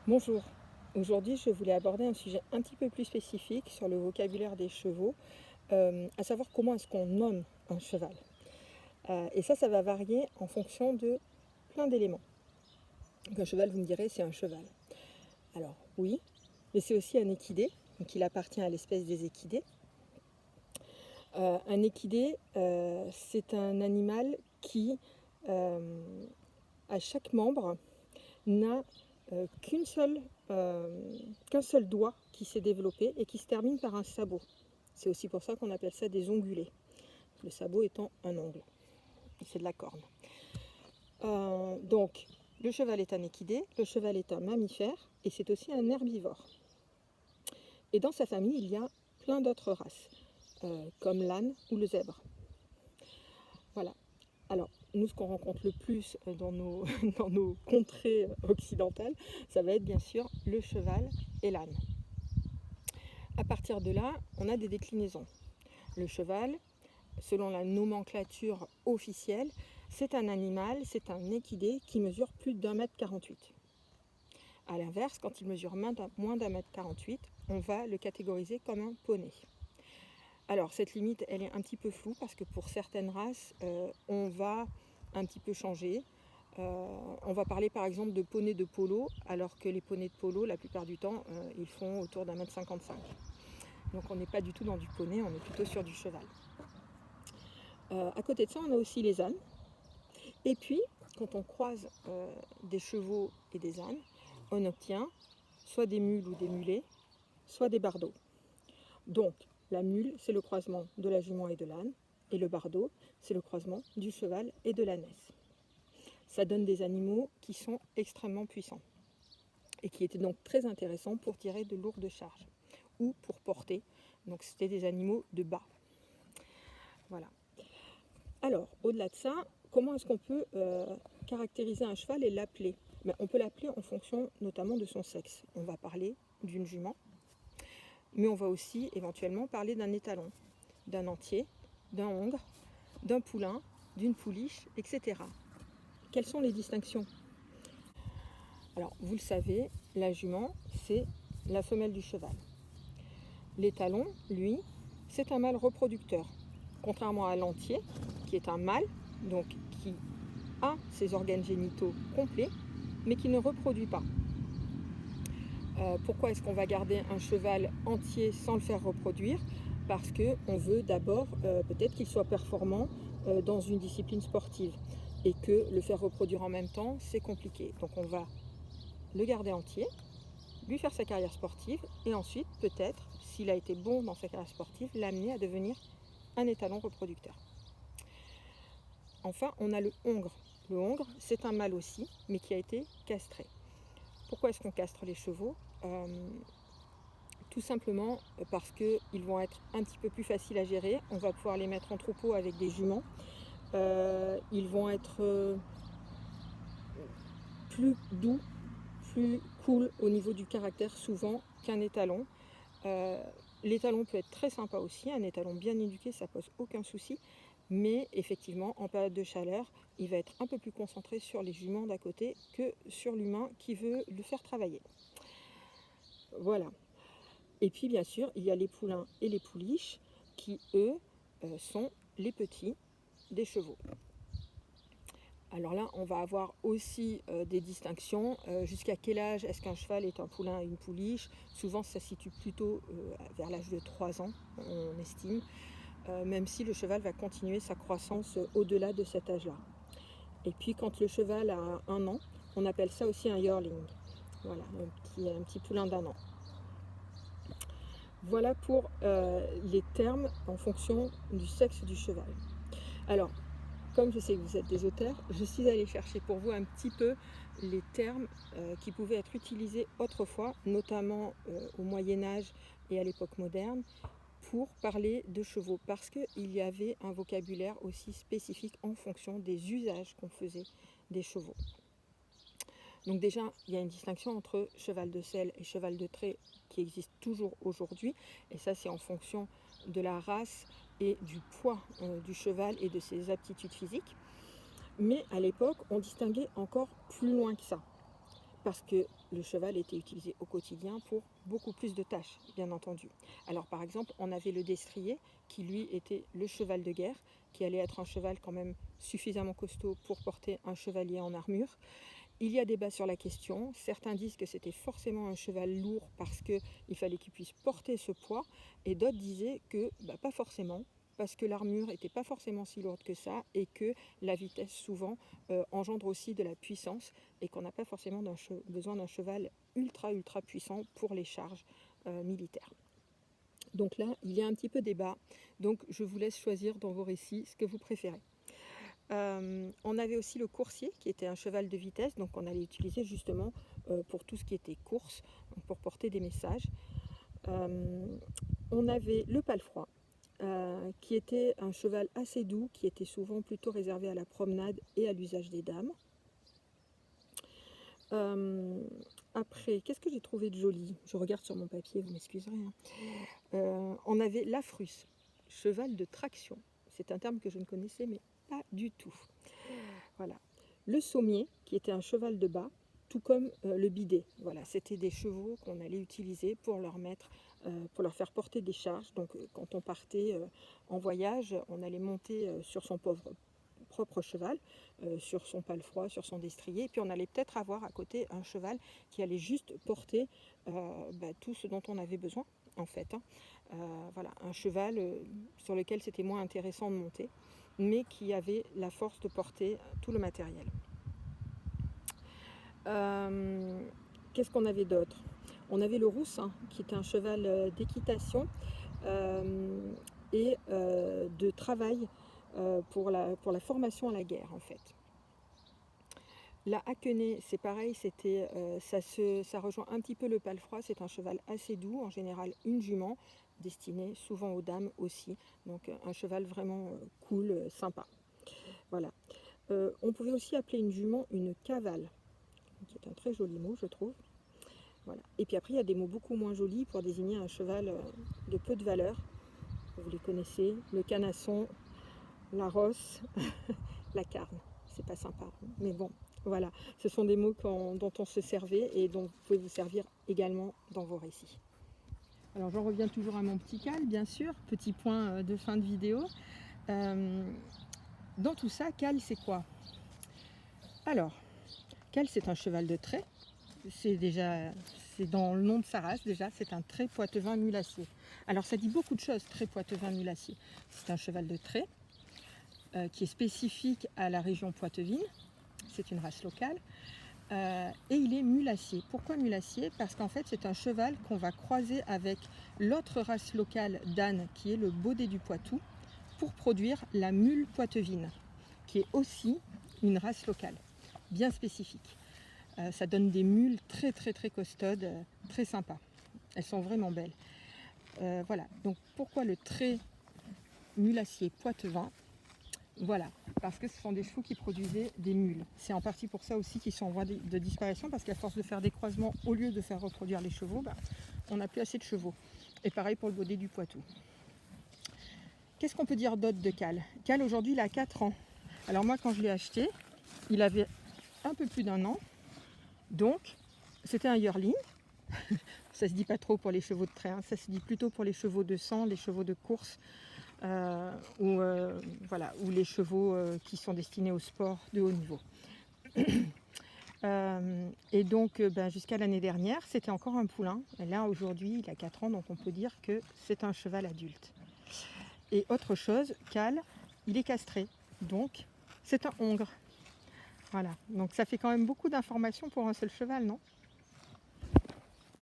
Bonjour, aujourd'hui je voulais aborder un sujet un petit peu plus spécifique sur le vocabulaire des chevaux, à savoir comment est-ce qu'on nomme un cheval. Et ça va varier en fonction de plein d'éléments. Donc un cheval, vous me direz, c'est un cheval. Alors oui, mais c'est aussi un équidé, donc il appartient à l'espèce des équidés. Un équidé, c'est un animal qui, à chaque membre, n'a qu'une seule, qu'un seul doigt qui s'est développé et qui se termine par un sabot. C'est aussi pour ça qu'on appelle ça des ongulés, le sabot étant un ongle. C'est de la corne. Donc, le cheval est un équidé, le cheval est un mammifère et c'est aussi un herbivore. Et dans sa famille, il y a plein d'autres races, comme l'âne ou le zèbre. Voilà. Alors, nous, ce qu'on rencontre le plus dans nos, dans nos contrées occidentales, ça va être bien sûr le cheval et l'âne. À partir de là, on a des déclinaisons. Le cheval, selon la nomenclature officielle, c'est un animal, c'est un équidé qui mesure plus d'1,48 m. A l'inverse, quand il mesure moins d'1,48 m, on va le catégoriser comme un poney. Alors, cette limite, elle est un petit peu floue parce que pour certaines races, on va un petit peu changer. On va parler par exemple de poneys de polo, alors que les poneys de polo, la plupart du temps, ils font autour d'1,55 m. Donc on n'est pas du tout dans du poney, on est plutôt sur du cheval. À côté de ça, on a aussi les ânes. Et puis, quand on croise des chevaux et des ânes, on obtient soit des mules ou des mulets, soit des bardeaux. Donc, la mule, c'est le croisement de la jument et de l'âne, et le bardeau, c'est le croisement du cheval et de l'ânesse. Ça donne des animaux qui sont extrêmement puissants, et qui étaient donc très intéressants pour tirer de lourdes charges, ou pour porter. Donc, c'était des animaux de bas. Voilà. Alors, au-delà de ça, comment est-ce qu'on peut caractériser un cheval et l'appeler? On peut l'appeler en fonction notamment de son sexe. On va parler d'une jument, mais on va aussi éventuellement parler d'un étalon, d'un entier, d'un hongre, d'un poulain, d'une pouliche, etc. Quelles sont les distinctions? Alors, vous le savez, la jument, c'est la femelle du cheval. L'étalon, lui, c'est un mâle reproducteur, contrairement à l'entier, qui est un mâle, donc qui a ses organes génitaux complets, mais qui ne reproduit pas. Pourquoi est-ce qu'on va garder un cheval entier sans le faire reproduire? Parce qu'on veut d'abord peut-être qu'il soit performant dans une discipline sportive, et que le faire reproduire en même temps, c'est compliqué. Donc on va le garder entier, lui faire sa carrière sportive, et ensuite, peut-être, s'il a été bon dans sa carrière sportive, l'amener à devenir un étalon reproducteur. Enfin, on a le hongre. Le hongre, c'est un mâle aussi, mais qui a été castré. Pourquoi est-ce qu'on castre les chevaux? Tout simplement parce qu'ils vont être un petit peu plus faciles à gérer. On va pouvoir les mettre en troupeau avec des juments. Ils vont être plus doux, plus cool au niveau du caractère souvent qu'un étalon. L'étalon peut être très sympa aussi, un étalon bien éduqué, ça pose aucun souci, mais effectivement en période de chaleur, il va être un peu plus concentré sur les juments d'à côté que sur l'humain qui veut le faire travailler. Voilà. Et puis bien sûr, il y a les poulains et les pouliches qui, eux, sont les petits des chevaux. Alors là, on va avoir aussi des distinctions. Jusqu'à quel âge est-ce qu'un cheval est un poulain et une pouliche? Souvent, ça se situe plutôt vers l'âge de 3 ans, on estime, même si le cheval va continuer sa croissance au-delà de cet âge-là. Et puis, quand le cheval a 1 an, on appelle ça aussi un yearling. Voilà, un petit poulain d'1 an. Voilà pour les termes en fonction du sexe du cheval. Alors, comme je sais que vous êtes des auteurs, je suis allée chercher pour vous un petit peu les termes qui pouvaient être utilisés autrefois, notamment au Moyen-Âge et à l'époque moderne, pour parler de chevaux, parce qu'il y avait un vocabulaire aussi spécifique en fonction des usages qu'on faisait des chevaux. Donc déjà, il y a une distinction entre cheval de selle et cheval de trait qui existe toujours aujourd'hui, et ça c'est en fonction de la race et du poids du cheval et de ses aptitudes physiques. Mais à l'époque, on distinguait encore plus loin que ça. parce que le cheval était utilisé au quotidien pour beaucoup plus de tâches, bien entendu. Alors par exemple, on avait le destrier, qui lui était le cheval de guerre, qui allait être un cheval quand même suffisamment costaud pour porter un chevalier en armure. Il y a débat sur la question. Certains disent que c'était forcément un cheval lourd parce qu'il fallait qu'il puisse porter ce poids, et d'autres disaient que pas forcément, parce que l'armure n'était pas forcément si lourde que ça, et que la vitesse souvent engendre aussi de la puissance, et qu'on n'a pas forcément besoin d'un cheval ultra puissant pour les charges militaires. Donc là, il y a un petit peu débat, donc je vous laisse choisir dans vos récits ce que vous préférez. On avait aussi le coursier, qui était un cheval de vitesse, donc on allait utiliser justement pour tout ce qui était course, donc pour porter des messages. On avait le palefroid, qui était un cheval assez doux, qui était souvent plutôt réservé à la promenade et à l'usage des dames. Après, qu'est-ce que j'ai trouvé de joli? Je regarde sur mon papier, vous m'excuserez. On avait l'afrus, cheval de traction. C'est un terme que je ne connaissais mais pas du tout. Voilà. Le sommier, qui était un cheval de bas, tout comme le bidet. Voilà, c'était des chevaux qu'on allait utiliser pour pour leur faire porter des charges. Donc quand on partait en voyage, on allait monter sur son propre cheval, sur son palefroid, sur son destrier, et puis on allait peut-être avoir à côté un cheval qui allait juste porter tout ce dont on avait besoin, en fait. Voilà, un cheval sur lequel c'était moins intéressant de monter, mais qui avait la force de porter tout le matériel. Qu'est-ce qu'on avait d'autre? On avait le roussin, qui était un cheval d'équitation et de travail pour la formation à la guerre, en fait. La haquenée, c'est pareil, ça rejoint un petit peu le palefroid, c'est un cheval assez doux, en général une jument, destinée souvent aux dames aussi, donc un cheval vraiment cool, sympa. Voilà. On pouvait aussi appeler une jument une cavale, qui est un très joli mot, je trouve. Voilà. Et puis après, il y a des mots beaucoup moins jolis pour désigner un cheval de peu de valeur. Vous les connaissez, le canasson, la rosse, la carne. C'est pas sympa, mais bon, voilà. Ce sont des mots dont on se servait et dont vous pouvez vous servir également dans vos récits. Alors j'en reviens toujours à mon petit Cal, bien sûr, petit point de fin de vidéo. Dans tout ça, Cal, c'est quoi? Alors, Cal, c'est un cheval de trait. C'est dans le nom de sa race déjà, c'est un trait poitevin mulassier. Alors ça dit beaucoup de choses, trait poitevin mulassier. C'est un cheval de trait qui est spécifique à la région poitevine, c'est une race locale, et il est mulassier. Pourquoi mulassier? Parce qu'en fait c'est un cheval qu'on va croiser avec l'autre race locale d'âne qui est le baudet du Poitou pour produire la mule poitevine, qui est aussi une race locale, bien spécifique. Ça donne des mules très costaudes, très sympas. Elles sont vraiment belles. Voilà, donc pourquoi le trait mulassier poitevin? Voilà, parce que ce sont des chevaux qui produisaient des mules. C'est en partie pour ça aussi qu'ils sont en voie de disparition, parce qu'à force de faire des croisements, au lieu de faire reproduire les chevaux, on n'a plus assez de chevaux. Et pareil pour le baudet du Poitou. Qu'est-ce qu'on peut dire d'autre de Cal? Cal, aujourd'hui, il a 4 ans. Alors moi, quand je l'ai acheté, il avait un peu plus d'1 an. Donc, c'était un yearling. Ça se dit pas trop pour les chevaux de trait, hein. Ça se dit plutôt pour les chevaux de sang, les chevaux de course, ou les chevaux qui sont destinés au sport de haut niveau. Et donc, jusqu'à l'année dernière, c'était encore un poulain. Et là, aujourd'hui, il a 4 ans, donc on peut dire que c'est un cheval adulte. Et autre chose, Cal, il est castré, donc c'est un hongre. Voilà, donc ça fait quand même beaucoup d'informations pour un seul cheval, non?